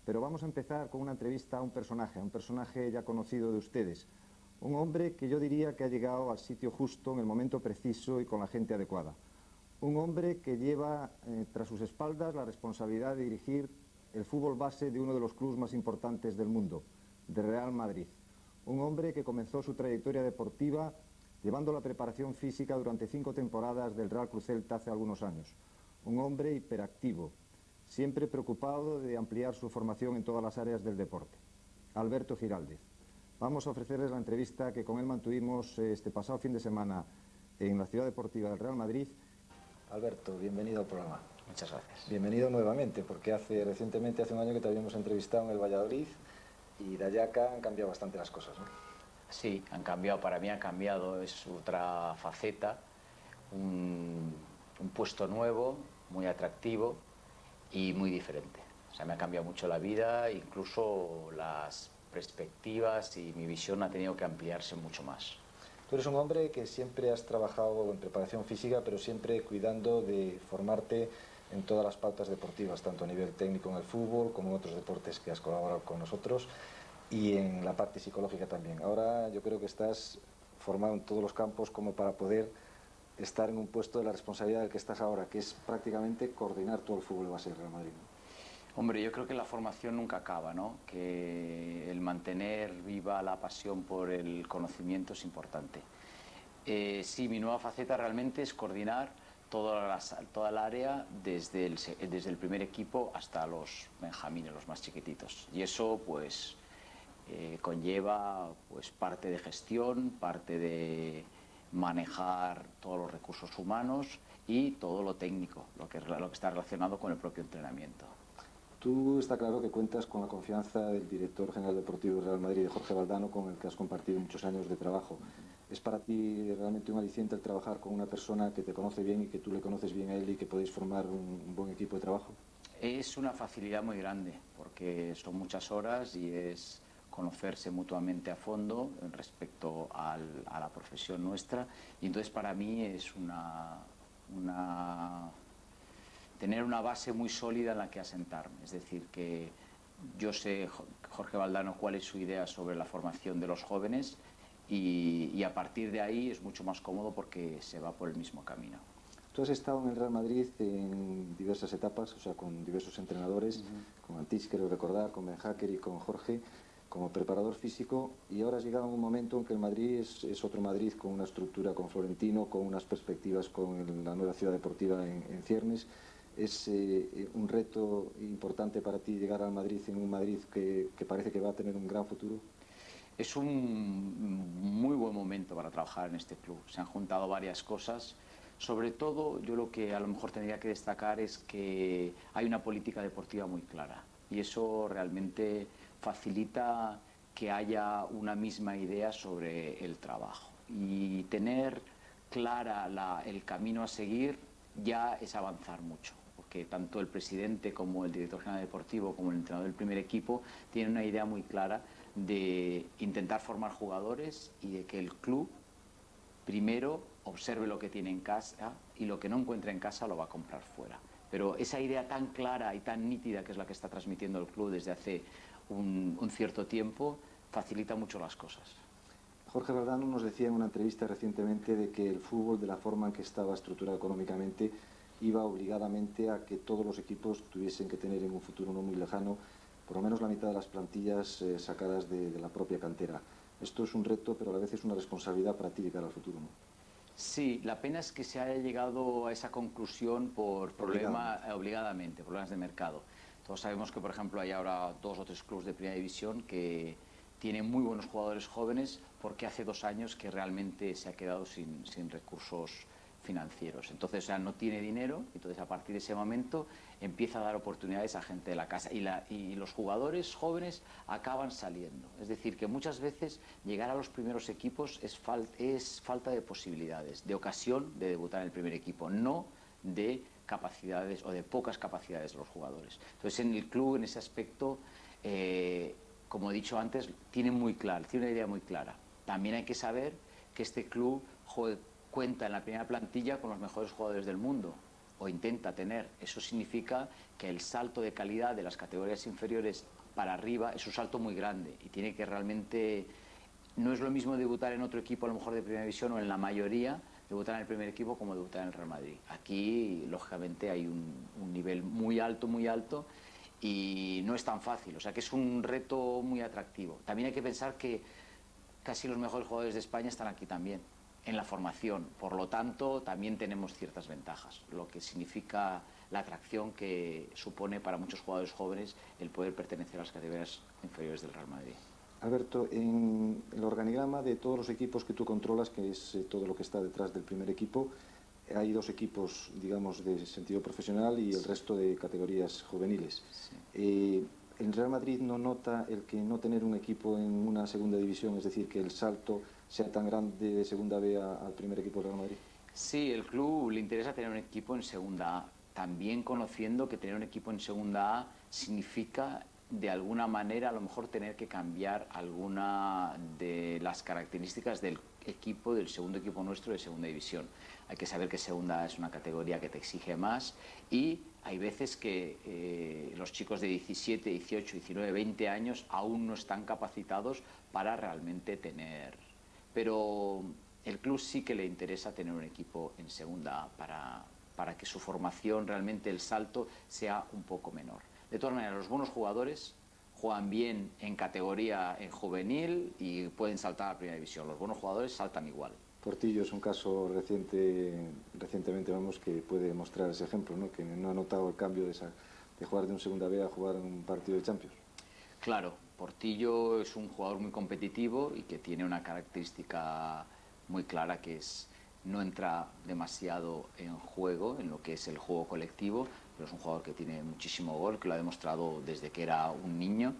pero vamos a empezar con una entrevista a un personaje ya conocido de ustedes, un hombre que yo diría que ha llegado al sitio justo, en el momento preciso y con la gente adecuada. Un hombre que lleva tras sus espaldas la responsabilidad de dirigir el fútbol base de uno de los clubes más importantes del mundo, de Real Madrid. Un hombre que comenzó su trayectoria deportiva llevando la preparación física durante 5 temporadas del Real Cruz Celta hace algunos años. Un hombre hiperactivo, siempre preocupado de ampliar su formación en todas las áreas del deporte. Alberto Giraldez. Vamos a ofrecerles la entrevista que con él mantuvimos este pasado fin de semana en la ciudad deportiva del Real Madrid. Alberto, bienvenido al programa. Muchas gracias. Bienvenido nuevamente, porque recientemente, hace un año que te habíamos entrevistado en el Valladolid y de allá acá han cambiado bastante las cosas, ¿no? Sí, han cambiado, para mí ha cambiado, es otra faceta, un puesto nuevo, muy atractivo y muy diferente. O sea, me ha cambiado mucho la vida, incluso las perspectivas y mi visión ha tenido que ampliarse mucho más. Tú eres un hombre que siempre has trabajado en preparación física, pero siempre cuidando de formarte en todas las pautas deportivas, tanto a nivel técnico en el fútbol como en otros deportes que has colaborado con nosotros, y en la parte psicológica también. Ahora yo creo que estás formado en todos los campos como para poder estar en un puesto de la responsabilidad del que estás ahora, que es prácticamente coordinar todo el fútbol base del Real Madrid, ¿no? Hombre, yo creo que la formación nunca acaba, ¿no? Que el mantener viva la pasión por el conocimiento es importante. Sí, mi nueva faceta realmente es coordinar toda el área desde el primer equipo hasta los benjamines, los más chiquititos. Y eso, pues, conlleva pues parte de gestión, parte de manejar todos los recursos humanos y todo lo técnico, lo que está relacionado con el propio entrenamiento. Tú está claro que cuentas con la confianza del director general deportivo del Real Madrid, de Jorge Valdano, con el que has compartido muchos años de trabajo. ¿Es para ti realmente un aliciente el trabajar con una persona que te conoce bien y que tú le conoces bien a él y que podéis formar un buen equipo de trabajo? Es una facilidad muy grande porque son muchas horas y es conocerse mutuamente a fondo respecto a la profesión nuestra, y entonces para mí es tener una base muy sólida en la que asentarme. Es decir, que yo sé, Jorge Valdano, cuál es su idea sobre la formación de los jóvenes y a partir de ahí es mucho más cómodo porque se va por el mismo camino. Tú has estado en el Real Madrid en diversas etapas, o sea, con diversos entrenadores, con Antich, quiero recordar, con Ben Hacker y con Jorge, como preparador físico, y ahora has llegado a un momento en que el Madrid es otro Madrid, con una estructura con Florentino, con unas perspectivas con la nueva ciudad deportiva en ciernes. ¿Es un reto importante para ti llegar al Madrid, en un Madrid que parece que va a tener un gran futuro? Es un muy buen momento para trabajar en este club. Se han juntado varias cosas. Sobre todo, yo lo que a lo mejor tendría que destacar es que hay una política deportiva muy clara y eso realmente facilita que haya una misma idea sobre el trabajo. Y tener clara el camino a seguir ya es avanzar mucho, porque tanto el presidente como el director general deportivo como el entrenador del primer equipo tienen una idea muy clara de intentar formar jugadores y de que el club primero observe lo que tiene en casa y lo que no encuentra en casa lo va a comprar fuera. Pero esa idea tan clara y tan nítida, que es la que está transmitiendo el club desde hace un cierto tiempo, facilita mucho las cosas. Jorge Valdano nos decía en una entrevista recientemente de que el fútbol, de la forma en que estaba estructurado económicamente, iba obligadamente a que todos los equipos tuviesen que tener en un futuro no muy lejano por lo menos la mitad de las plantillas sacadas de la propia cantera. Esto es un reto, pero a la vez es una responsabilidad para ti de cara al futuro, ¿no? Sí, la pena es que se haya llegado a esa conclusión por obligadamente, problemas de mercado. Todos sabemos que, por ejemplo, hay ahora 2 o 3 clubes de primera división que tienen muy buenos jugadores jóvenes porque hace 2 años que realmente se ha quedado sin recursos financieros. Entonces, o sea, no tiene dinero, entonces a partir de ese momento empieza a dar oportunidades a gente de la casa y los jugadores jóvenes acaban saliendo. Es decir, que muchas veces llegar a los primeros equipos es falta de posibilidades, de ocasión de debutar en el primer equipo, no de capacidades o de pocas capacidades de los jugadores. Entonces, en el club, en ese aspecto, como he dicho antes, tiene una idea muy clara. También hay que saber que este club cuenta en la primera plantilla con los mejores jugadores del mundo o intenta tener. Eso significa que el salto de calidad de las categorías inferiores para arriba es un salto muy grande y tiene que realmente... No es lo mismo debutar en otro equipo, a lo mejor de primera división, o en la mayoría, debutar en el primer equipo como debutar en el Real Madrid. Aquí, lógicamente, hay un nivel muy alto, y no es tan fácil. O sea que es un reto muy atractivo. También hay que pensar que casi los mejores jugadores de España están aquí también, en la formación. Por lo tanto, también tenemos ciertas ventajas, lo que significa la atracción que supone para muchos jugadores jóvenes el poder pertenecer a las categorías inferiores del Real Madrid. Alberto, en el organigrama de todos los equipos que tú controlas, que es todo lo que está detrás del primer equipo, hay dos equipos, digamos, de sentido profesional y el resto de categorías juveniles. Sí. ¿El Real Madrid no nota el que no tener un equipo en una segunda división, es decir, que el salto sea tan grande de segunda B al primer equipo del Real Madrid? Sí, el club le interesa tener un equipo en segunda A, también conociendo que tener un equipo en segunda A significa de alguna manera a lo mejor tener que cambiar alguna de las características del equipo, del segundo equipo nuestro de segunda división. Hay que saber que segunda es una categoría que te exige más y hay veces que los chicos de 17, 18, 19, 20 años aún no están capacitados para realmente tener. Pero el club sí que le interesa tener un equipo en segunda A para que su formación, realmente el salto, sea un poco menor. De todas maneras, los buenos jugadores juegan bien en categoría en juvenil y pueden saltar a la primera división. Los buenos jugadores saltan igual. Portillo es un caso recientemente, vamos, que puede mostrar ese ejemplo, ¿no? Que no ha notado el cambio de jugar de un segunda B a jugar en un partido de Champions. Claro, Portillo es un jugador muy competitivo y que tiene una característica muy clara, que es no entra demasiado en juego, en lo que es el juego colectivo, pero es un jugador que tiene muchísimo gol, que lo ha demostrado desde que era un niño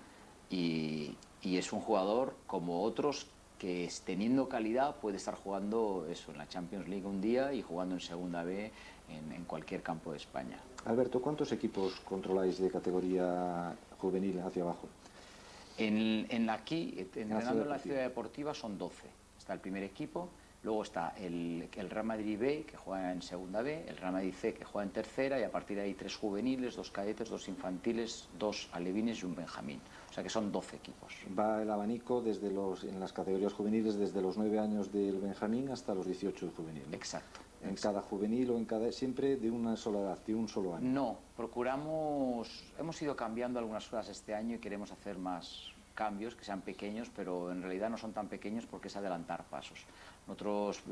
y es un jugador como otros que teniendo calidad puede estar jugando eso en la Champions League un día y jugando en segunda B en cualquier campo de España. Alberto, ¿cuántos equipos controláis de categoría juvenil hacia abajo? Aquí, entrenando en la Ciudad Deportiva, son 12. Está el primer equipo, luego está el Real Madrid B, que juega en segunda B, el Real Madrid C, que juega en tercera, y a partir de ahí 3 juveniles, 2 cadetes, 2 infantiles, 2 alevines y un benjamín. O sea que son 12 equipos. Va el abanico en las categorías juveniles desde los 9 años del benjamín hasta los 18 del juvenil, ¿no? Exacto. En cada juvenil o siempre de una sola edad, de un solo año. No, hemos ido cambiando algunas cosas este año y queremos hacer más cambios que sean pequeños, pero en realidad no son tan pequeños porque es adelantar pasos. Nosotros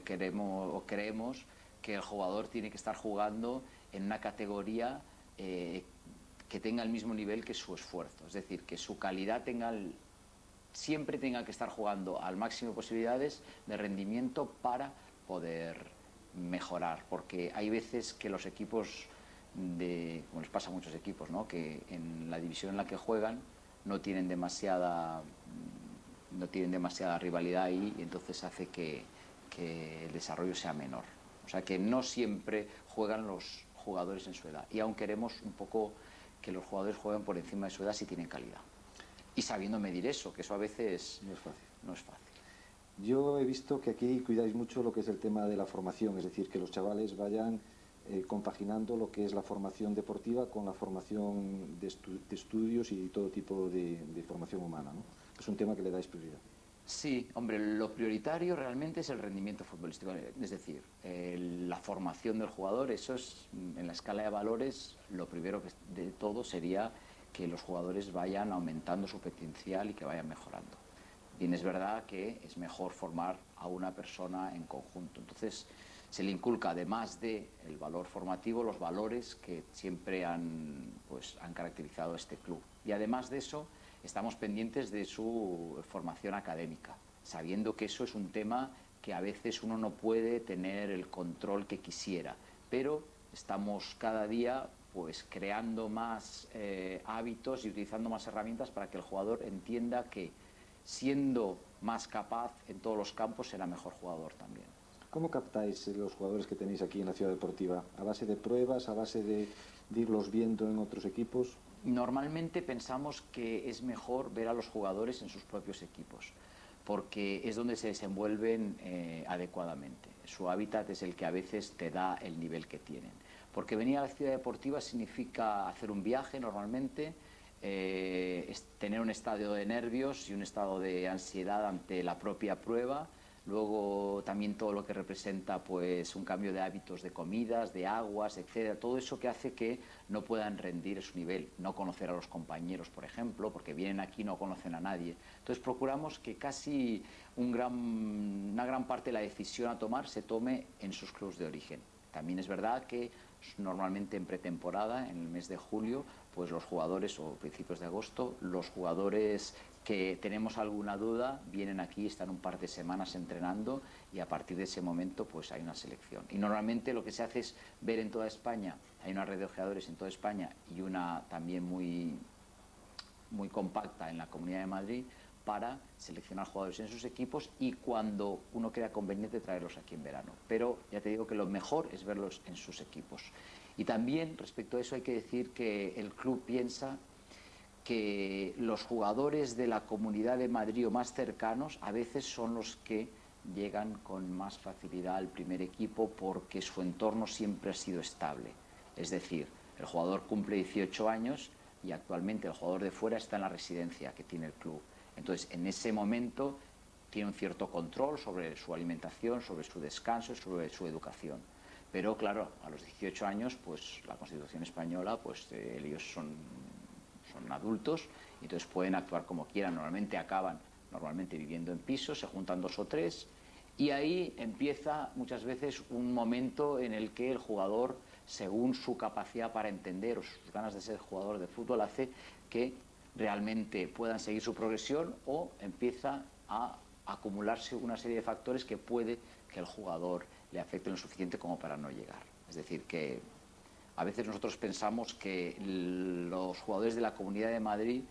creemos que el jugador tiene que estar jugando en una categoría que tenga el mismo nivel que su esfuerzo, es decir, que su calidad siempre tenga que estar jugando al máximo de posibilidades de rendimiento para poder mejorar, porque hay veces que los equipos como les pasa a muchos equipos, ¿no? Que en la división en la que juegan no tienen demasiada rivalidad ahí y entonces hace que el desarrollo sea menor. O sea que no siempre juegan los jugadores en su edad y aún queremos un poco que los jugadores jueguen por encima de su edad si tienen calidad. Y sabiendo medir eso, que eso a veces no es fácil. Yo he visto que aquí cuidáis mucho lo que es el tema de la formación, es decir, que los chavales vayan compaginando lo que es la formación deportiva con la formación de estudios y todo tipo de formación humana, ¿no? Es un tema que le dais prioridad. Sí, hombre, lo prioritario realmente es el rendimiento futbolístico, es decir, la formación del jugador. Eso es, en la escala de valores, lo primero de todo sería que los jugadores vayan aumentando su potencial y que vayan mejorando. Bien, es verdad que es mejor formar a una persona en conjunto. Entonces, se le inculca, además del valor formativo, los valores que siempre han caracterizado a este club. Y además de eso, estamos pendientes de su formación académica, sabiendo que eso es un tema que a veces uno no puede tener el control que quisiera, pero estamos cada día creando más hábitos y utilizando más herramientas para que el jugador entienda que siendo más capaz en todos los campos será mejor jugador también. ¿Cómo captáis los jugadores que tenéis aquí en la Ciudad Deportiva? ¿A base de pruebas, a base de irlos viendo en otros equipos? Normalmente pensamos que es mejor ver a los jugadores en sus propios equipos, porque es donde se desenvuelven adecuadamente. Su hábitat es el que a veces te da el nivel que tienen. Porque venir a la ciudad deportiva significa hacer un viaje normalmente, tener un estado de nervios y un estado de ansiedad ante la propia prueba. Luego también todo lo que representa pues un cambio de hábitos de comidas, de aguas, etcétera, todo eso que hace que no puedan rendir a su nivel, no conocer a los compañeros, por ejemplo, porque vienen aquí y no conocen a nadie. Entonces procuramos que casi una gran parte de la decisión a tomar se tome en sus clubes de origen. También es verdad que normalmente en pretemporada, en el mes de julio, pues los jugadores, o principios de agosto, los jugadores que tenemos alguna duda vienen aquí, están un par de semanas entrenando y a partir de ese momento pues hay una selección. Y normalmente lo que se hace es ver en toda España, hay una red de ojeadores en toda España y una también muy compacta en la Comunidad de Madrid, para seleccionar jugadores en sus equipos y cuando uno crea conveniente traerlos aquí en verano. Pero ya te digo que lo mejor es verlos en sus equipos. Y también respecto a eso hay que decir que el club piensa que los jugadores de la Comunidad de Madrid o más cercanos a veces son los que llegan con más facilidad al primer equipo porque su entorno siempre ha sido estable. Es decir, el jugador cumple 18 años y actualmente el jugador de fuera está en la residencia que tiene el club. Entonces, en ese momento tiene un cierto control sobre su alimentación, sobre su descanso, sobre su educación. Pero claro, a los 18 años, pues la Constitución española, pues ellos son adultos y entonces pueden actuar como quieran. Normalmente acaban viviendo en pisos, se juntan 2 o 3 y ahí empieza muchas veces un momento en el que el jugador, según su capacidad para entender o sus ganas de ser jugador de fútbol, hace que realmente puedan seguir su progresión o empieza a acumularse una serie de factores que puede que el jugador le afecte lo suficiente como para no llegar. Es decir, que a veces nosotros pensamos que los jugadores de la Comunidad de Madrid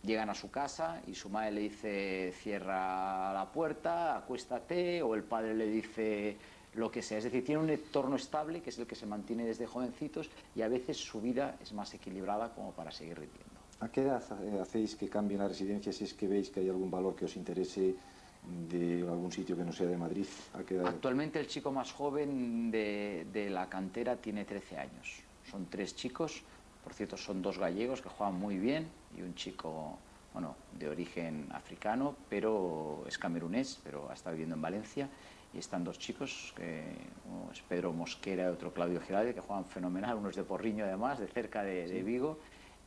llegan a su casa y su madre le dice cierra la puerta, acuéstate, o el padre le dice lo que sea. Es decir, tiene un entorno estable que es el que se mantiene desde jovencitos y a veces su vida es más equilibrada como para seguir rindiendo. ¿A qué edad hacéis que cambien la residencia si es que veis que hay algún valor que os interese de algún sitio que no sea de Madrid? ¿A qué edad? Actualmente el chico más joven de la cantera tiene 13 años. Son 3 chicos, por cierto son 2 gallegos que juegan muy bien y un chico de origen africano, pero es camerunés, pero ha estado viviendo en Valencia. Y están 2 chicos, uno es Pedro Mosquera y otro Claudio Giralde, que juegan fenomenal, uno es de Porriño además, de cerca de Vigo.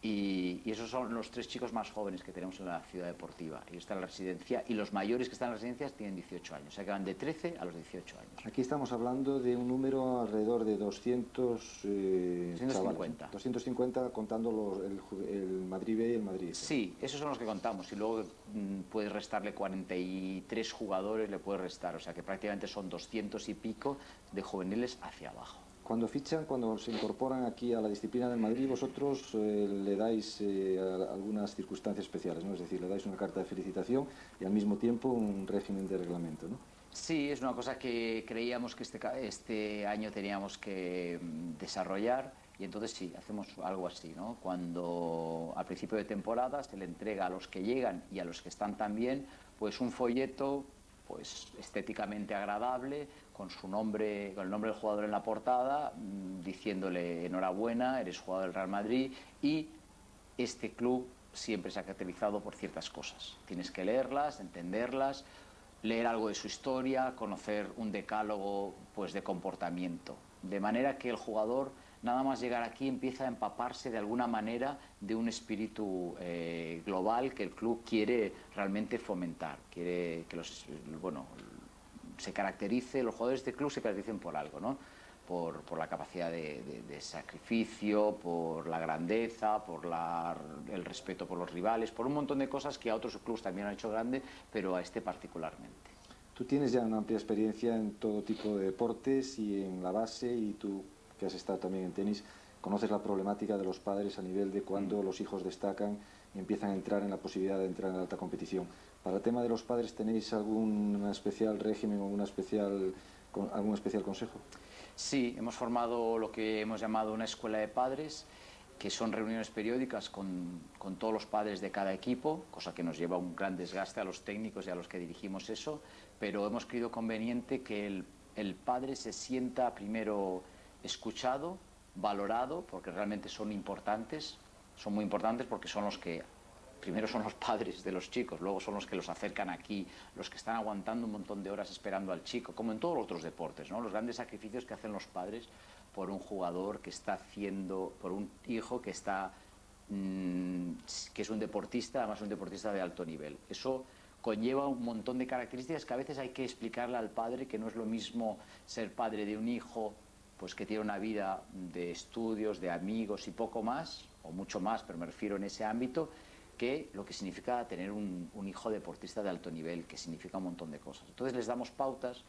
Y esos son los 3 chicos más jóvenes que tenemos en la ciudad deportiva. Ellos están en la residencia y los mayores que están en las residencias tienen 18 años. O sea que van de 13 a los 18 años. Aquí estamos hablando de un número alrededor de 250. Chavales, 250 contando el Madrid B y el Madrid C. Sí, esos son los que contamos. Y luego puedes restarle 43 jugadores, le puedes restar. O sea que prácticamente son 200 y pico de juveniles hacia abajo. Cuando fichan, cuando se incorporan aquí a la disciplina del Madrid, vosotros le dais algunas circunstancias especiales, ¿no? Es decir, le dais una carta de felicitación y al mismo tiempo un régimen de reglamento, ¿no? Sí, es una cosa que creíamos que este año teníamos que desarrollar y entonces sí, hacemos algo así, ¿no? Cuando al principio de temporada se le entrega a los que llegan y a los que están también, pues un folleto pues estéticamente agradable, con su nombre, con el nombre del jugador en la portada, diciéndole enhorabuena, eres jugador del Real Madrid y este club siempre se ha caracterizado por ciertas cosas. Tienes que leerlas, entenderlas, leer algo de su historia, conocer un decálogo pues de comportamiento, de manera que el jugador nada más llegar aquí empieza a empaparse de alguna manera de un espíritu global que el club quiere realmente fomentar, quiere que los jugadores del club se caractericen por algo, ¿no? Por la capacidad de sacrificio, por la grandeza, por el respeto por los rivales, por un montón de cosas que a otros clubes también han hecho grande, pero a este particularmente. Tú tienes ya una amplia experiencia en todo tipo de deportes y en la base, y tú que has estado también en tenis, conoces la problemática de los padres a nivel de cuando los hijos destacan y empiezan a entrar en la posibilidad de entrar en la alta competición. Para el tema de los padres, ¿tenéis algún especial régimen o algún especial consejo? Sí, hemos formado lo que hemos llamado una escuela de padres, que son reuniones periódicas con todos los padres de cada equipo, cosa que nos lleva a un gran desgaste a los técnicos y a los que dirigimos eso, pero hemos creído conveniente que el padre se sienta primero escuchado, valorado, porque realmente son importantes, son muy importantes porque son los que, primero son los padres de los chicos, luego son los que los acercan aquí, los que están aguantando un montón de horas esperando al chico, como en todos los otros deportes, ¿no? Los grandes sacrificios que hacen los padres por un jugador que está haciendo, por un hijo que está, que es un deportista, además un deportista de alto nivel. Eso conlleva un montón de características que a veces hay que explicarle al padre, que no es lo mismo ser padre de un hijo pues que tiene una vida de estudios, de amigos y poco más, o mucho más, pero me refiero en ese ámbito, que lo que significa tener un hijo deportista de alto nivel, que significa un montón de cosas. Entonces les damos pautas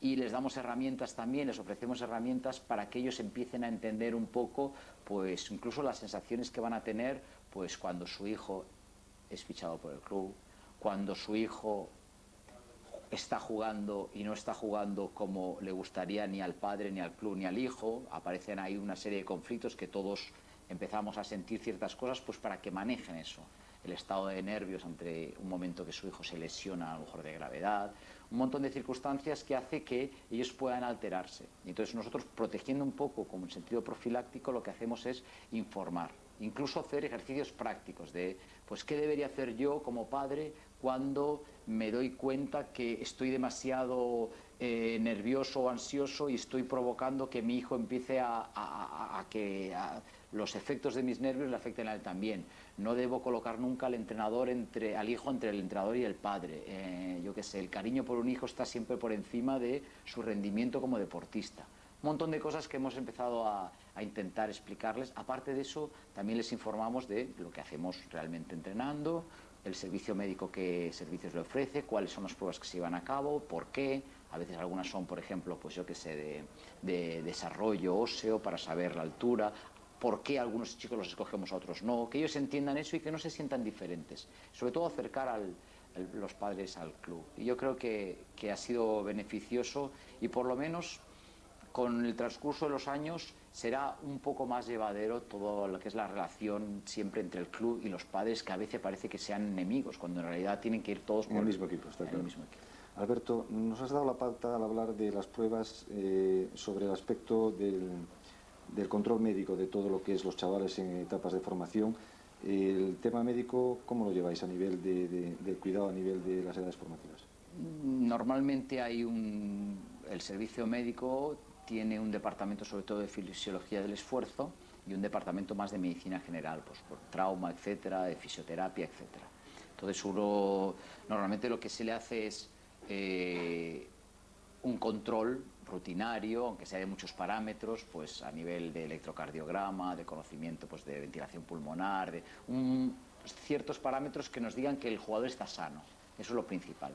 y les damos herramientas también, les ofrecemos herramientas para que ellos empiecen a entender un poco, pues incluso las sensaciones que van a tener, pues cuando su hijo es fichado por el club, cuando su hijo está jugando y no está jugando como le gustaría ni al padre, ni al club, ni al hijo. Aparecen ahí una serie de conflictos que todos empezamos a sentir ciertas cosas, pues para que manejen eso. El estado de nervios ante un momento que su hijo se lesiona, a lo mejor de gravedad, un montón de circunstancias que hace que ellos puedan alterarse. Y entonces nosotros, protegiendo un poco como en sentido profiláctico, lo que hacemos es informar, incluso hacer ejercicios prácticos de, pues, ¿qué debería hacer yo como padre cuando me doy cuenta que estoy demasiado nervioso o ansioso y estoy provocando que mi hijo empiece a que los efectos de mis nervios le afecten a él también? No debo colocar nunca al entrenador al hijo entre el entrenador y el padre. Yo qué sé, el cariño por un hijo está siempre por encima de su rendimiento como deportista. Un montón de cosas que hemos empezado a intentar explicarles. Aparte de eso, también les informamos de lo que hacemos realmente entrenando, el servicio médico, qué servicios le ofrece, cuáles son las pruebas que se llevan a cabo, por qué. A veces algunas son, por ejemplo, pues yo qué sé, de desarrollo óseo para saber la altura, por qué algunos chicos los escogemos a otros no, que ellos entiendan eso y que no se sientan diferentes. Sobre todo acercar los padres al club. Y yo creo que ha sido beneficioso y por lo menos con el transcurso de los años será un poco más llevadero todo lo que es la relación siempre entre el club y los padres, que a veces parece que sean enemigos, cuando en realidad tienen que ir todos por el mismo equipo. Está claro. El mismo equipo. Alberto, nos has dado la pauta al hablar de las pruebas sobre el aspecto del control médico de todo lo que es los chavales en etapas de formación. El tema médico, ¿cómo lo lleváis a nivel del cuidado, a nivel de las edades formativas? Normalmente hay el servicio médico tiene un departamento sobre todo de fisiología del esfuerzo y un departamento más de medicina general, pues por trauma, etcétera, de fisioterapia, etcétera. Entonces normalmente lo que se le hace es un control rutinario, aunque sea de muchos parámetros, pues a nivel de electrocardiograma, de conocimiento pues de ventilación pulmonar, de ciertos parámetros que nos digan que el jugador está sano. Eso es lo principal.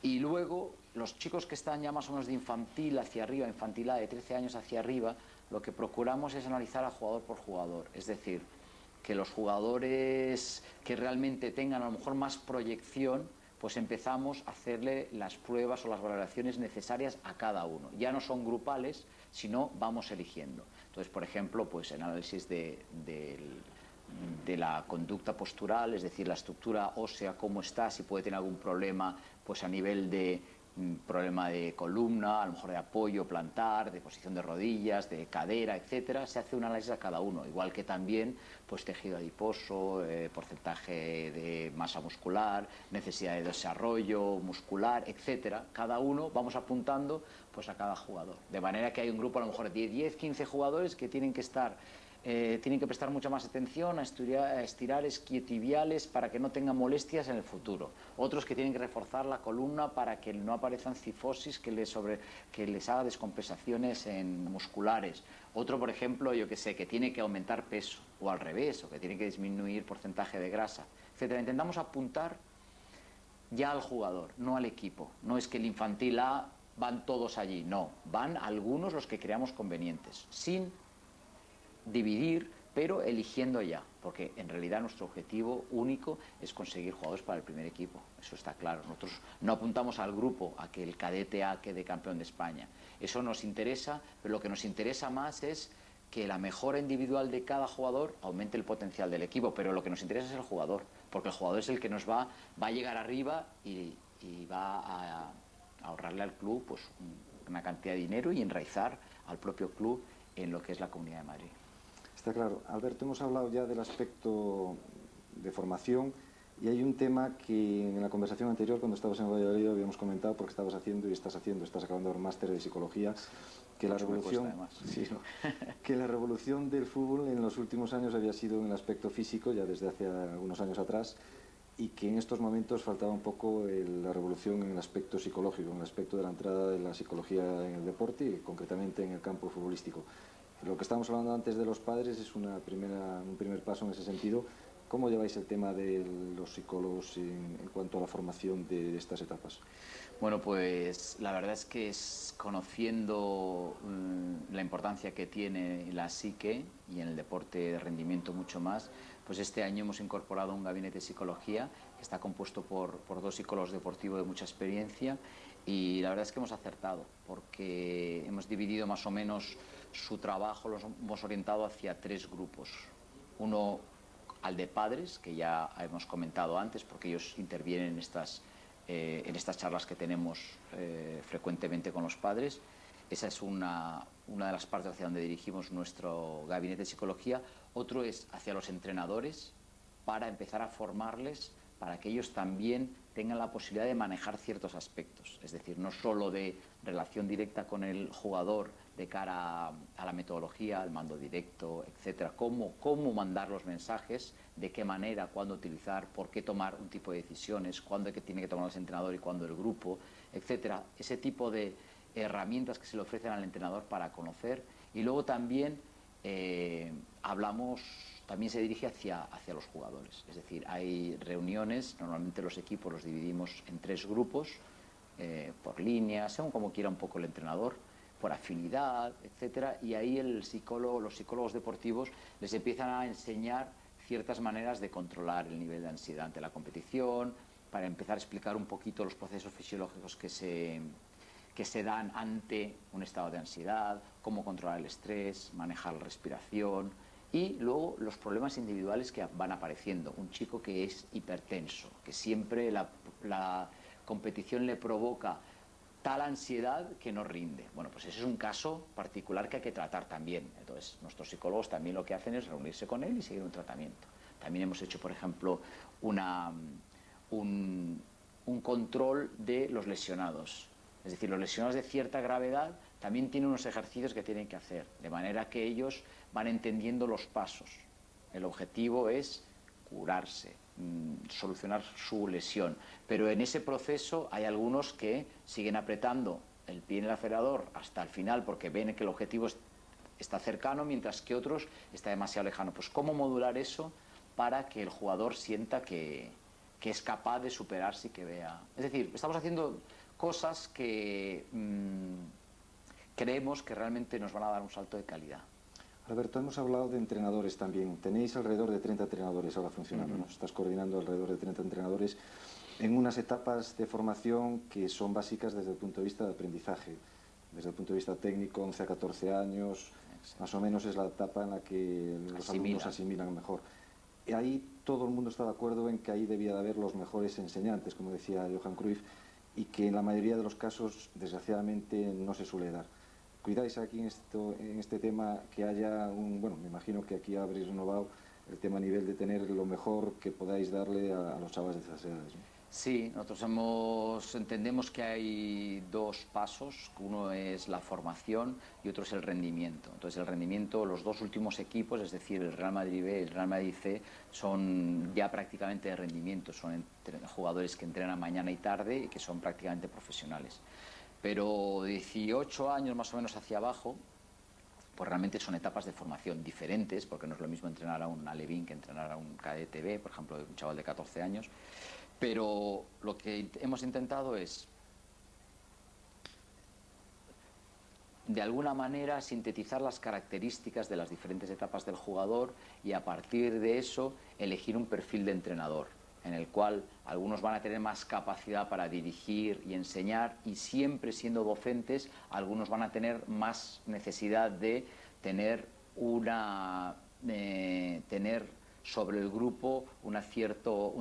Y luego, los chicos que están ya más o menos de infantil hacia arriba, infantil A de 13 años hacia arriba, lo que procuramos es analizar a jugador por jugador. Es decir, que los jugadores que realmente tengan a lo mejor más proyección, pues empezamos a hacerle las pruebas o las valoraciones necesarias a cada uno. Ya no son grupales, sino vamos eligiendo. Entonces, por ejemplo, pues el análisis de la conducta postural, es decir, la estructura ósea, cómo está, si puede tener algún problema pues a nivel de problema de columna, a lo mejor de apoyo plantar, de posición de rodillas, de cadera, etcétera. Se hace un análisis a cada uno, igual que también pues tejido adiposo, porcentaje de masa muscular, necesidad de desarrollo muscular, etcétera. Cada uno vamos apuntando pues a cada jugador, de manera que hay un grupo a lo mejor de 10, 15 jugadores que tienen que estar tienen que prestar mucha más atención a estirar isquiotibiales para que no tengan molestias en el futuro. Otros que tienen que reforzar la columna para que no aparezcan cifosis que les haga descompensaciones musculares. Otro, por ejemplo, yo que sé, que tiene que aumentar peso, o al revés, o que tiene que disminuir porcentaje de grasa, etcétera. Intentamos apuntar ya al jugador, no al equipo. No es que el infantil A van todos allí, no. Van algunos los que creamos convenientes, sin dividir, pero eligiendo ya, porque en realidad nuestro objetivo único es conseguir jugadores para el primer equipo, eso está claro. Nosotros no apuntamos al grupo a que el cadete A quede campeón de España, eso nos interesa, pero lo que nos interesa más es que la mejora individual de cada jugador aumente el potencial del equipo, pero lo que nos interesa es el jugador, porque el jugador es el que nos va a llegar arriba y va a ahorrarle al club pues una cantidad de dinero y enraizar al propio club en lo que es la Comunidad de Madrid. Está claro. Alberto, hemos hablado ya del aspecto de formación y hay un tema que en la conversación anterior, cuando estabas en Valladolid, habíamos comentado porque estabas haciendo y estás acabando el máster de psicología, que la revolución, sí, ¿no? Que la revolución del fútbol en los últimos años había sido en el aspecto físico, ya desde hace algunos años atrás, y que en estos momentos faltaba un poco la revolución en el aspecto psicológico, en el aspecto de la entrada de la psicología en el deporte y concretamente en el campo futbolístico. Lo que estábamos hablando antes de los padres es un primer paso en ese sentido. ¿Cómo lleváis el tema de los psicólogos en cuanto a la formación de estas etapas? Bueno, pues la verdad es que conociendo la importancia que tiene la psique y en el deporte de rendimiento mucho más, pues este año hemos incorporado un gabinete de psicología que está compuesto por 2 psicólogos deportivos de mucha experiencia y la verdad es que hemos acertado porque hemos dividido más o menos su trabajo, lo hemos orientado hacia 3 grupos. Uno al de padres, que ya hemos comentado antes, porque ellos intervienen en estas charlas que tenemos frecuentemente con los padres. Esa es una de las partes hacia donde dirigimos nuestro gabinete de psicología. Otro es hacia los entrenadores, para empezar a formarles, para que ellos también tengan la posibilidad de manejar ciertos aspectos. Es decir, no solo de relación directa con el jugador de cara a la metodología, al mando directo, etcétera, cómo mandar los mensajes, de qué manera, cuándo utilizar, por qué tomar un tipo de decisiones, cuándo tiene que tomar el entrenador y cuándo el grupo, etcétera. Ese tipo de herramientas que se le ofrecen al entrenador para conocer. Y luego también también se dirige hacia los jugadores. Es decir, hay reuniones, normalmente los equipos los dividimos en 3 grupos, por líneas, según como quiera un poco el entrenador, por afinidad, etcétera, y ahí los psicólogos deportivos les empiezan a enseñar ciertas maneras de controlar el nivel de ansiedad ante la competición, para empezar a explicar un poquito los procesos fisiológicos que se dan ante un estado de ansiedad, cómo controlar el estrés, manejar la respiración y luego los problemas individuales que van apareciendo. Un chico que es hipertenso, que siempre la competición le provoca tal ansiedad que no rinde. Bueno, pues ese es un caso particular que hay que tratar también. Entonces, nuestros psicólogos también lo que hacen es reunirse con él y seguir un tratamiento. También hemos hecho, por ejemplo, un control de los lesionados. Es decir, los lesionados de cierta gravedad también tienen unos ejercicios que tienen que hacer, de manera que ellos van entendiendo los pasos. El objetivo es curarse, solucionar su lesión, pero en ese proceso hay algunos que siguen apretando el pie en el acelerador hasta el final porque ven que el objetivo está cercano, mientras que otros está demasiado lejano. Pues cómo modular eso para que el jugador sienta que es capaz de superarse y que vea. Es decir, estamos haciendo cosas que creemos que realmente nos van a dar un salto de calidad. Alberto, hemos hablado de entrenadores también. Tenéis alrededor de 30 entrenadores ahora funcionando, ¿no? Estás coordinando alrededor de 30 entrenadores en unas etapas de formación que son básicas desde el punto de vista de aprendizaje. Desde el punto de vista técnico, 11 a 14 años, más o menos es la etapa en la que los alumnos asimilan mejor. Y ahí todo el mundo está de acuerdo en que ahí debía de haber los mejores enseñantes, como decía Johan Cruyff, y que en la mayoría de los casos, desgraciadamente, no se suele dar. ¿Cuidáis aquí en este tema que haya bueno, me imagino que aquí habréis renovado el tema a nivel de tener lo mejor que podáis darle a los chavales de esas edades, ¿no? Sí, nosotros entendemos que hay 2 pasos, uno es la formación y otro es el rendimiento. Entonces el rendimiento, los 2 últimos equipos, es decir, el Real Madrid B y el Real Madrid C, son ya prácticamente de rendimiento, son jugadores que entrenan mañana y tarde y que son prácticamente profesionales. Pero 18 años más o menos hacia abajo, pues realmente son etapas de formación diferentes, porque no es lo mismo entrenar a un alevín que entrenar a un cadete B, por ejemplo, un chaval de 14 años. Pero lo que hemos intentado es, de alguna manera, sintetizar las características de las diferentes etapas del jugador y a partir de eso elegir un perfil de entrenador, en el cual algunos van a tener más capacidad para dirigir y enseñar y siempre siendo docentes, algunos van a tener más necesidad de tener sobre el grupo un cierto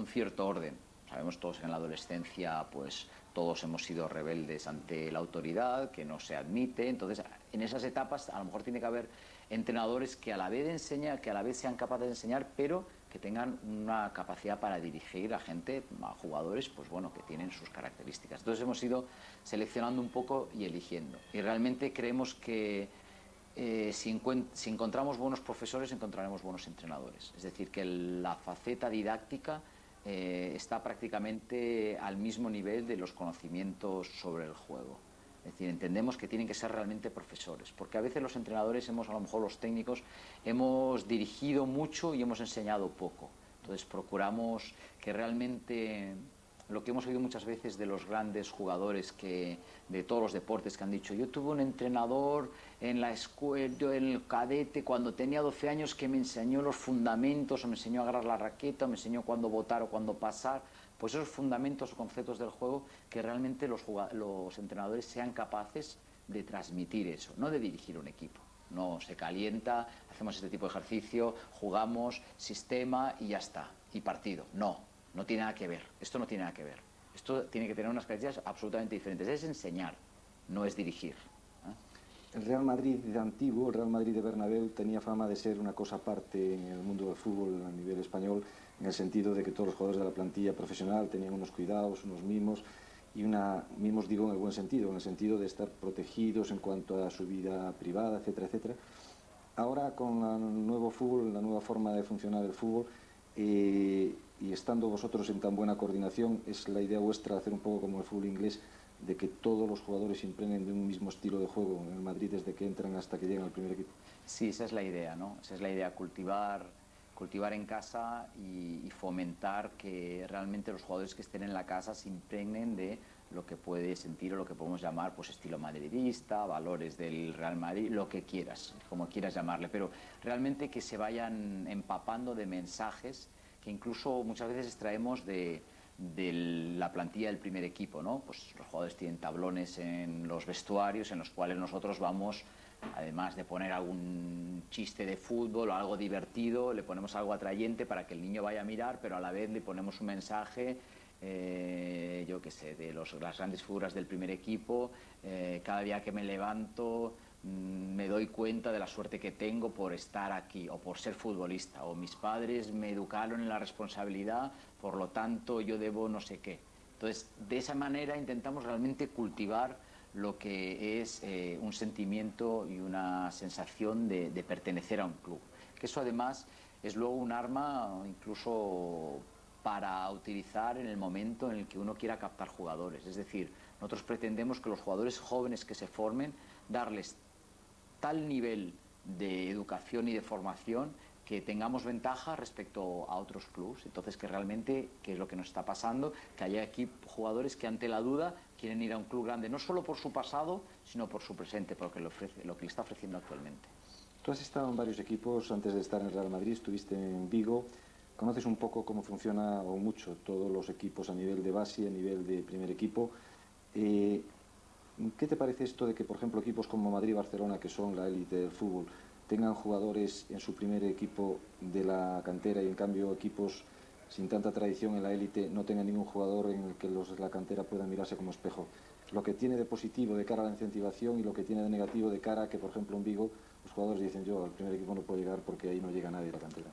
orden. Sabemos todos que en la adolescencia pues todos hemos sido rebeldes ante la autoridad, que no se admite. Entonces, en esas etapas a lo mejor tiene que haber entrenadores que a la vez sean capaces de enseñar, pero que tengan una capacidad para dirigir a gente, a jugadores, pues bueno, que tienen sus características. Entonces hemos ido seleccionando un poco y eligiendo. Y realmente creemos que si encontramos buenos profesores, encontraremos buenos entrenadores. Es decir, que la faceta didáctica está prácticamente al mismo nivel de los conocimientos sobre el juego. Es decir, entendemos que tienen que ser realmente profesores, porque a veces los entrenadores a lo mejor los técnicos, hemos dirigido mucho y hemos enseñado poco. Entonces procuramos que realmente lo que hemos oído muchas veces de los grandes jugadores de todos los deportes que han dicho: yo tuve un entrenador en la escuela, yo en el cadete, cuando tenía 12 años, que me enseñó los fundamentos, o me enseñó a agarrar la raqueta, o me enseñó cuándo botar o cuándo pasar. Pues esos fundamentos o conceptos del juego, que realmente los entrenadores sean capaces de transmitir eso, no de dirigir un equipo. No se calienta, hacemos este tipo de ejercicio, jugamos, sistema y ya está, y partido. No tiene nada que ver, esto no tiene nada que ver. Esto tiene que tener unas características absolutamente diferentes. Es enseñar, no es dirigir. El Real Madrid de antiguo, el Real Madrid de Bernabéu, tenía fama de ser una cosa aparte en el mundo del fútbol a nivel español, en el sentido de que todos los jugadores de la plantilla profesional tenían unos cuidados, unos mimos, mimos digo en el buen sentido, en el sentido de estar protegidos en cuanto a su vida privada, etcétera, etcétera. Ahora, con el nuevo fútbol, la nueva forma de funcionar el fútbol, y estando vosotros en tan buena coordinación, ¿es la idea vuestra hacer un poco como el fútbol inglés, de que todos los jugadores se impregnen de un mismo estilo de juego en el Madrid desde que entran hasta que llegan al primer equipo? Sí, esa es la idea, ¿no? Esa es la idea, cultivar en casa y fomentar que realmente los jugadores que estén en la casa se impregnen de lo que puede sentir o lo que podemos llamar pues estilo madridista, valores del Real Madrid, lo que quieras, como quieras llamarle, pero realmente que se vayan empapando de mensajes que incluso muchas veces extraemos de la plantilla del primer equipo, ¿no? Pues los jugadores tienen tablones en los vestuarios en los cuales nosotros vamos, además de poner algún chiste de fútbol o algo divertido, le ponemos algo atrayente para que el niño vaya a mirar, pero a la vez le ponemos un mensaje, yo qué sé, de las grandes figuras del primer equipo. Cada día que me levanto me doy cuenta de la suerte que tengo por estar aquí o por ser futbolista, o mis padres me educaron en la responsabilidad, por lo tanto yo debo no sé qué. Entonces, de esa manera intentamos realmente cultivar lo que es un sentimiento y una sensación de pertenecer a un club. Que eso además es luego un arma incluso para utilizar en el momento en el que uno quiera captar jugadores. Es decir, nosotros pretendemos que los jugadores jóvenes que se formen, darles tal nivel de educación y de formación que tengamos ventaja respecto a otros clubes. Entonces, que realmente, que es lo que nos está pasando, que haya aquí jugadores que ante la duda quieren ir a un club grande, no solo por su pasado, sino por su presente, por lo que le está ofreciendo actualmente. Tú has estado en varios equipos antes de estar en el Real Madrid, estuviste en Vigo, conoces un poco cómo funciona, o mucho, todos los equipos a nivel de base, a nivel de primer equipo. ¿Qué te parece esto de que, por ejemplo, equipos como Madrid y Barcelona, que son la élite del fútbol, tengan jugadores en su primer equipo de la cantera, y en cambio equipos sin tanta tradición en la élite no tengan ningún jugador en el que los de la cantera puedan mirarse como espejo? Lo que tiene de positivo de cara a la incentivación y lo que tiene de negativo de cara a que, por ejemplo, en Vigo los jugadores dicen: yo al primer equipo no puedo llegar porque ahí no llega nadie de la cantera.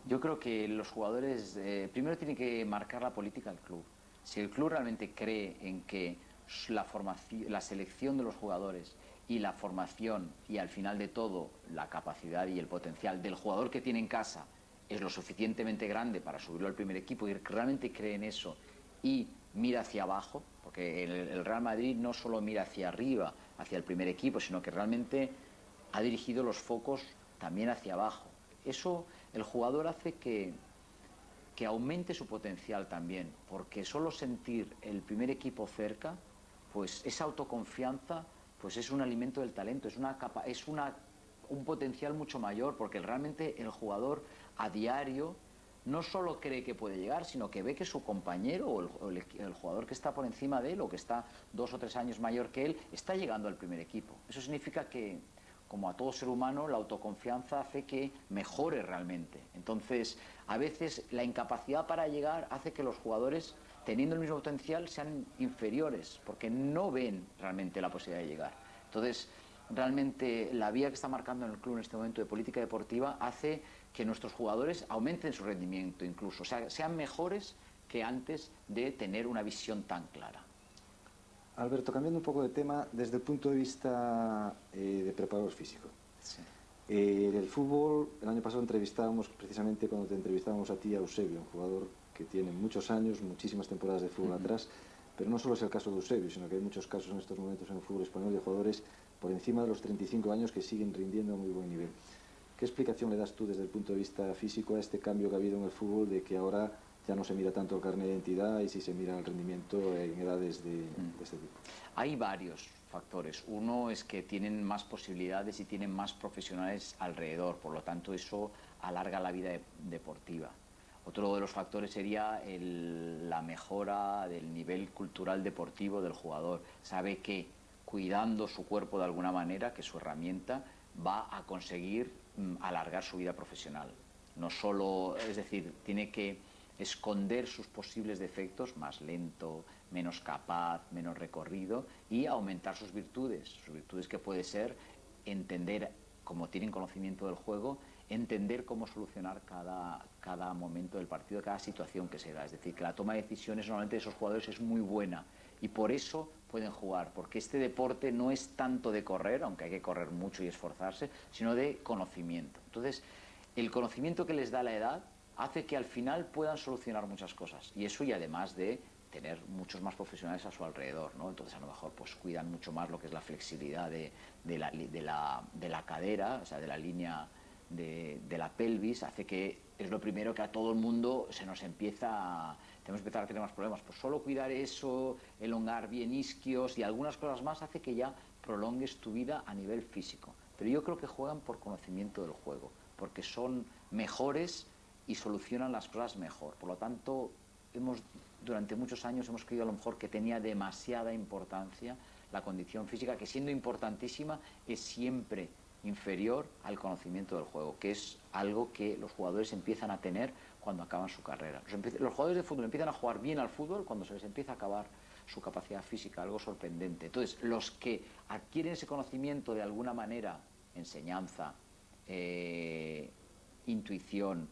Yo creo que los jugadores primero tienen que marcar la política del club. Si el club realmente cree en que la selección de los jugadores y la formación y al final de todo la capacidad y el potencial del jugador que tiene en casa es lo suficientemente grande para subirlo al primer equipo, y realmente cree en eso y mira hacia abajo, porque el Real Madrid no solo mira hacia arriba, hacia el primer equipo, sino que realmente ha dirigido los focos también hacia abajo. Eso el jugador hace que aumente su potencial también, porque solo sentir el primer equipo cerca, pues esa autoconfianza pues es un alimento del talento, es un potencial mucho mayor, porque realmente el jugador a diario no solo cree que puede llegar, sino que ve que su compañero o el jugador que está por encima de él o que está 2 o 3 años mayor que él está llegando al primer equipo. Eso significa que como a todo ser humano, la autoconfianza hace que mejore realmente. Entonces, a veces la incapacidad para llegar hace que los jugadores, teniendo el mismo potencial, sean inferiores, porque no ven realmente la posibilidad de llegar. Entonces, realmente la vía que está marcando en el club en este momento de política deportiva hace que nuestros jugadores aumenten su rendimiento incluso, o sea, sean mejores que antes de tener una visión tan clara. Alberto, cambiando un poco de tema, desde el punto de vista de preparador físico. Sí. En el fútbol, el año pasado entrevistábamos, precisamente cuando te entrevistábamos a ti, a Eusebio, un jugador que tiene muchos años, muchísimas temporadas de fútbol atrás, pero no solo es el caso de Eusebio, sino que hay muchos casos en estos momentos en el fútbol español de jugadores por encima de los 35 años que siguen rindiendo a muy buen nivel. ¿Qué explicación le das tú desde el punto de vista físico a este cambio que ha habido en el fútbol de que ahora ya no se mira tanto el carnet de identidad y sí se mira el rendimiento en edades de este tipo? Hay varios factores. Uno es que tienen más posibilidades y tienen más profesionales alrededor, por lo tanto eso alarga la vida deportiva. Otro de los factores sería la mejora del nivel cultural deportivo del jugador. Sabe que cuidando su cuerpo de alguna manera, que es su herramienta, va a conseguir alargar su vida profesional. No solo, es decir, tiene que esconder sus posibles defectos, más lento, menos capaz, menos recorrido, y aumentar sus virtudes que puede ser entender, como tienen conocimiento del juego, entender cómo solucionar cada momento del partido, cada situación que se da. Es decir, que la toma de decisiones normalmente de esos jugadores es muy buena y por eso pueden jugar, porque este deporte no es tanto de correr, aunque hay que correr mucho y esforzarse, sino de conocimiento. Entonces, el conocimiento que les da la edad hace que al final puedan solucionar muchas cosas, y eso, y además de tener muchos más profesionales a su alrededor, ¿no? Entonces a lo mejor pues cuidan mucho más lo que es la flexibilidad de la cadera, o sea, de la línea de la pelvis, hace que es lo primero que a todo el mundo se nos tenemos que empezar a tener más problemas. Pues solo cuidar eso, elongar bien isquios y algunas cosas más hace que ya prolongues tu vida a nivel físico. Pero yo creo que juegan por conocimiento del juego, porque son mejores y solucionan las cosas mejor. Por lo tanto, durante muchos años hemos creído a lo mejor que tenía demasiada importancia la condición física, que siendo importantísima es siempre inferior al conocimiento del juego, que es algo que los jugadores empiezan a tener cuando acaban su carrera. Los jugadores de fútbol empiezan a jugar bien al fútbol cuando se les empieza a acabar su capacidad física, algo sorprendente. Entonces, los que adquieren ese conocimiento de alguna manera, enseñanza, intuición,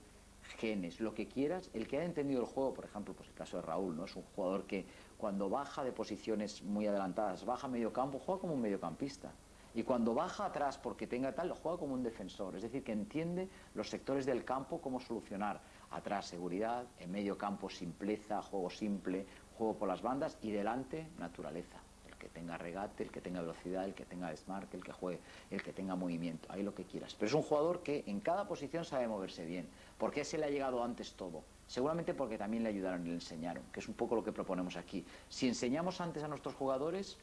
genes, lo que quieras, el que ha entendido el juego, por ejemplo, pues el caso de Raúl, ¿no? Es un jugador que cuando baja de posiciones muy adelantadas, baja a medio campo, juega como un mediocampista. Y cuando baja atrás porque tenga tal, juega como un defensor. Es decir, que entiende los sectores del campo, cómo solucionar. Atrás seguridad, en medio campo simpleza, juego simple, juego por las bandas, y delante naturaleza. El que tenga regate, el que tenga velocidad, el que tenga desmarque, el que juegue, el que tenga movimiento, ahí lo que quieras. Pero es un jugador que en cada posición sabe moverse bien. ¿Por qué se le ha llegado antes todo? Seguramente porque también le ayudaron y le enseñaron, que es un poco lo que proponemos aquí. Si enseñamos antes a nuestros jugadores,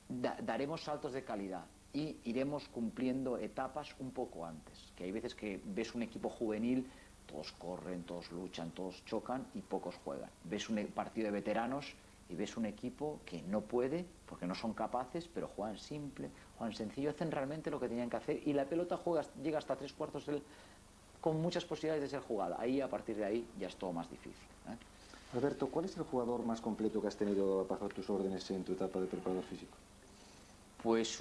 daremos saltos de calidad y iremos cumpliendo etapas un poco antes. Que hay veces que ves un equipo juvenil, todos corren, todos luchan, todos chocan y pocos juegan. Ves un partido de veteranos y ves un equipo que no puede porque no son capaces, pero juegan simple, juegan sencillo, hacen realmente lo que tenían que hacer, y la pelota llega hasta 3/4 con muchas posibilidades de ser jugada. Ahí, a partir de ahí, ya es todo más difícil, ¿eh? Alberto, ¿cuál es el jugador más completo que has tenido bajo tus órdenes en tu etapa de preparador físico? Pues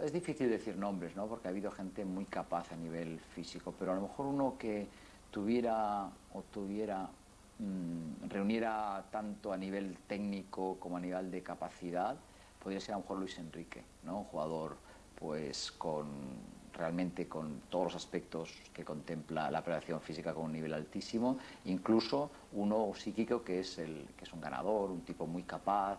es difícil decir nombres, ¿no? Porque ha habido gente muy capaz a nivel físico, pero a lo mejor uno que reuniera tanto a nivel técnico como a nivel de capacidad, podría ser a lo mejor Luis Enrique, ¿no? Un jugador pues realmente con todos los aspectos que contempla la preparación física, con un nivel altísimo, incluso uno psíquico que es un ganador, un tipo muy capaz,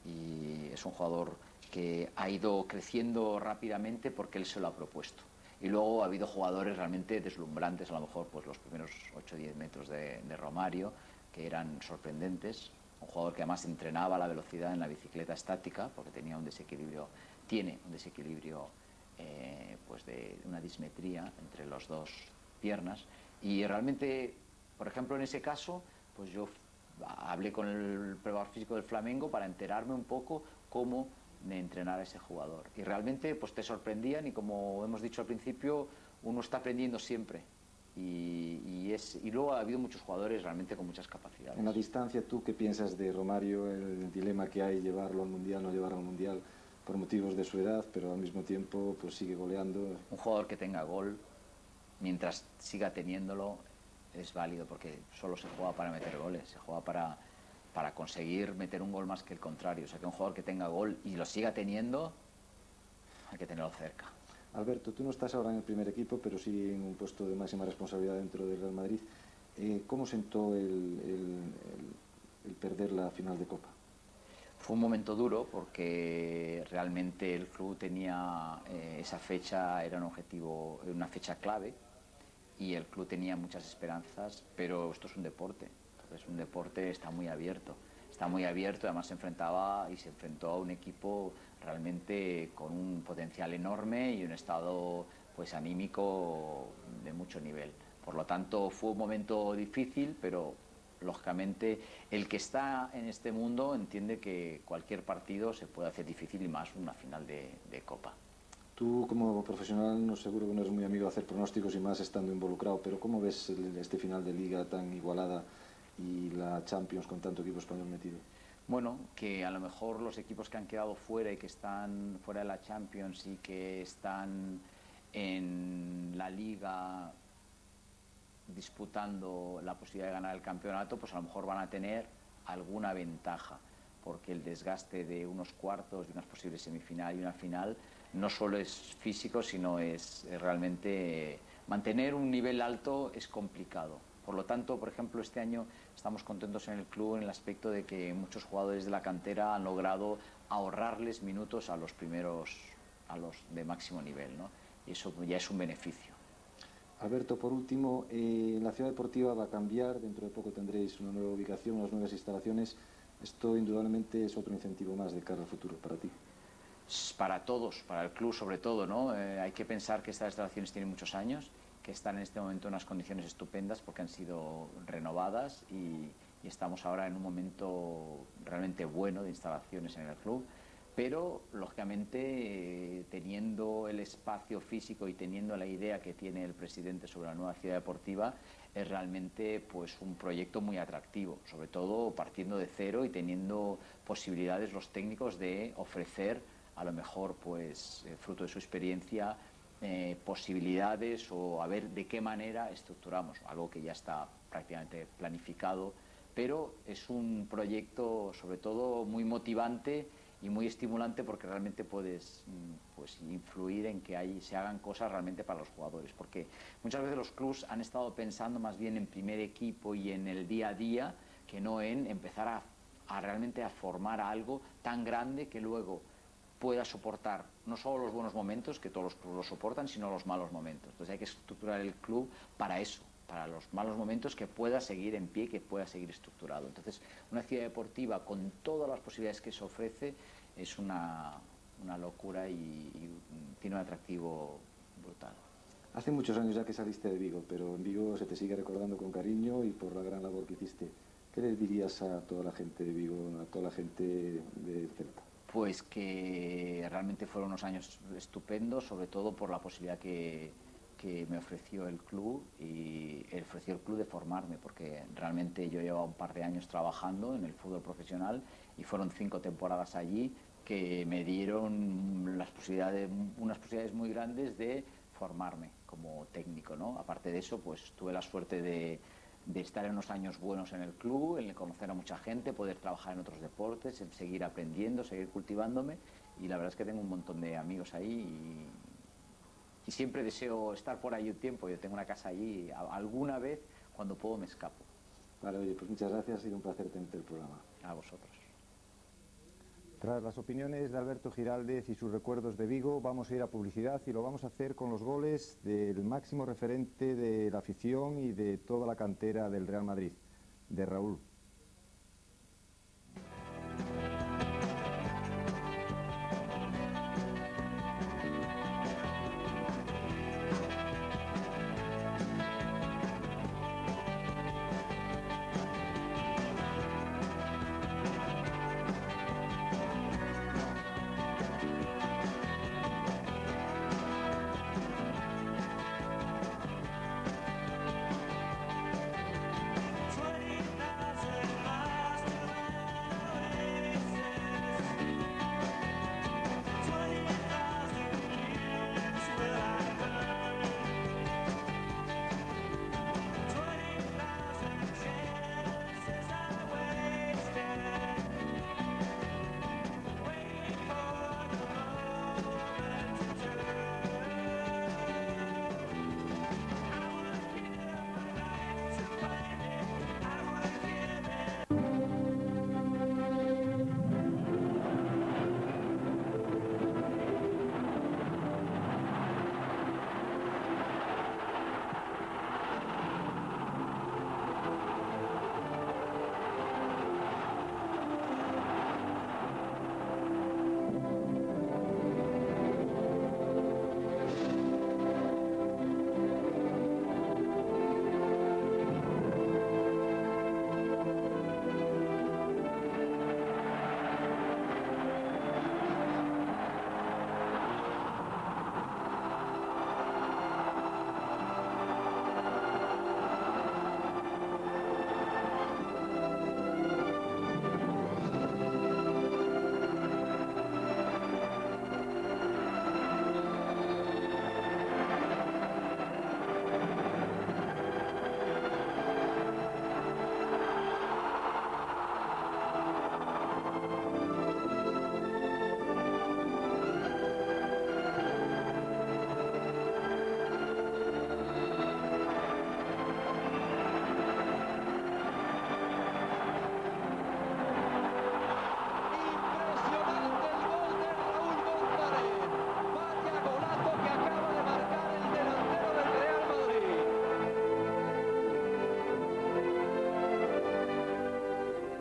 y es un jugador que ha ido creciendo rápidamente porque él se lo ha propuesto. Y luego ha habido jugadores realmente deslumbrantes, a lo mejor pues los primeros 8 o 10 metros de Romario, que eran sorprendentes. Un jugador que además entrenaba la velocidad en la bicicleta estática, porque tiene un desequilibrio pues de una dismetría entre las dos piernas. Y realmente, por ejemplo, en ese caso, pues yo hablé con el preparador físico del Flamengo para enterarme un poco cómo de entrenar a ese jugador. Y realmente pues te sorprendían y, como hemos dicho al principio, uno está aprendiendo siempre. Y luego ha habido muchos jugadores realmente con muchas capacidades. En la distancia, ¿tú qué piensas de Romario, el dilema que hay, llevarlo al Mundial, no llevarlo al Mundial, por motivos de su edad, pero al mismo tiempo pues sigue goleando? Un jugador que tenga gol, mientras siga teniéndolo, es válido, porque solo se juega para meter goles, se juega para conseguir meter un gol más que el contrario. O sea, que un jugador que tenga gol y lo siga teniendo, hay que tenerlo cerca. Alberto, tú no estás ahora en el primer equipo, pero sí en un puesto de máxima responsabilidad dentro del Real Madrid. ¿Cómo sentó el perder la final de Copa? Fue un momento duro porque realmente el club tenía esa fecha, era un objetivo, una fecha clave, y el club tenía muchas esperanzas, pero esto es un deporte. Entonces, un deporte está muy abierto, además se enfrentó a un equipo realmente con un potencial enorme y un estado pues anímico de mucho nivel. Por lo tanto, fue un momento difícil, pero lógicamente el que está en este mundo entiende que cualquier partido se puede hacer difícil, y más una final de Copa. Tú, como profesional, no seguro que no eres muy amigo de hacer pronósticos y más estando involucrado, pero ¿cómo ves este final de Liga tan igualada y la Champions con tanto equipo español metido? Bueno, que a lo mejor los equipos que han quedado fuera y que están fuera de la Champions y que están en la Liga disputando la posibilidad de ganar el campeonato, pues a lo mejor van a tener alguna ventaja, porque el desgaste de unos cuartos, de unas posibles semifinal y una final, no solo es físico, sino es realmente mantener un nivel alto es complicado. Por lo tanto, por ejemplo, este año estamos contentos en el club en el aspecto de que muchos jugadores de la cantera han logrado ahorrarles minutos a los primeros, a los de máximo nivel, ¿no? Y eso ya es un beneficio. Alberto, por último, la ciudad deportiva va a cambiar, dentro de poco tendréis una nueva ubicación, unas nuevas instalaciones. Esto indudablemente es otro incentivo más de cara al futuro para ti. Para todos, para el club sobre todo, ¿no? Hay que pensar que estas instalaciones tienen muchos años, que están en este momento en unas condiciones estupendas porque han sido renovadas y estamos ahora en un momento realmente bueno de instalaciones en el club, pero lógicamente teniendo el espacio físico y teniendo la idea que tiene el presidente sobre la nueva ciudad deportiva, es realmente pues un proyecto muy atractivo, sobre todo partiendo de cero y teniendo posibilidades los técnicos de ofrecer, a lo mejor pues fruto de su experiencia, posibilidades o a ver de qué manera estructuramos, algo que ya está prácticamente planificado, pero es un proyecto sobre todo muy motivante y muy estimulante, porque realmente puedes pues influir en que se hagan cosas realmente para los jugadores, porque muchas veces los clubs han estado pensando más bien en primer equipo y en el día a día, que no en empezar a realmente a formar algo tan grande que luego pueda soportar no solo los buenos momentos, que todos los clubes lo soportan, sino los malos momentos. Entonces hay que estructurar el club para eso, para los malos momentos, que pueda seguir en pie, que pueda seguir estructurado. Entonces, una ciudad deportiva con todas las posibilidades que se ofrece es una locura y tiene un atractivo brutal. Hace muchos años ya que saliste de Vigo, pero en Vigo se te sigue recordando con cariño y por la gran labor que hiciste. ¿Qué les dirías a toda la gente de Vigo, a toda la gente de Celta? Pues que realmente fueron unos años estupendos, sobre todo por la posibilidad que me ofreció el club, y ofreció el club de formarme, porque realmente yo llevaba un par de años trabajando en el fútbol profesional y fueron 5 temporadas allí que me dieron unas posibilidades muy grandes de formarme como técnico, ¿no? Aparte de eso, pues tuve la suerte de estar en unos años buenos en el club, en conocer a mucha gente, poder trabajar en otros deportes, en seguir aprendiendo, seguir cultivándome, y la verdad es que tengo un montón de amigos ahí y siempre deseo estar por ahí un tiempo. Yo tengo una casa allí, alguna vez cuando puedo me escapo. Vale, oye, pues muchas gracias, ha sido un placer tenerte el programa. A vosotros. Tras las opiniones de Alberto Giraldez y sus recuerdos de Vigo, vamos a ir a publicidad y lo vamos a hacer con los goles del máximo referente de la afición y de toda la cantera del Real Madrid, de Raúl.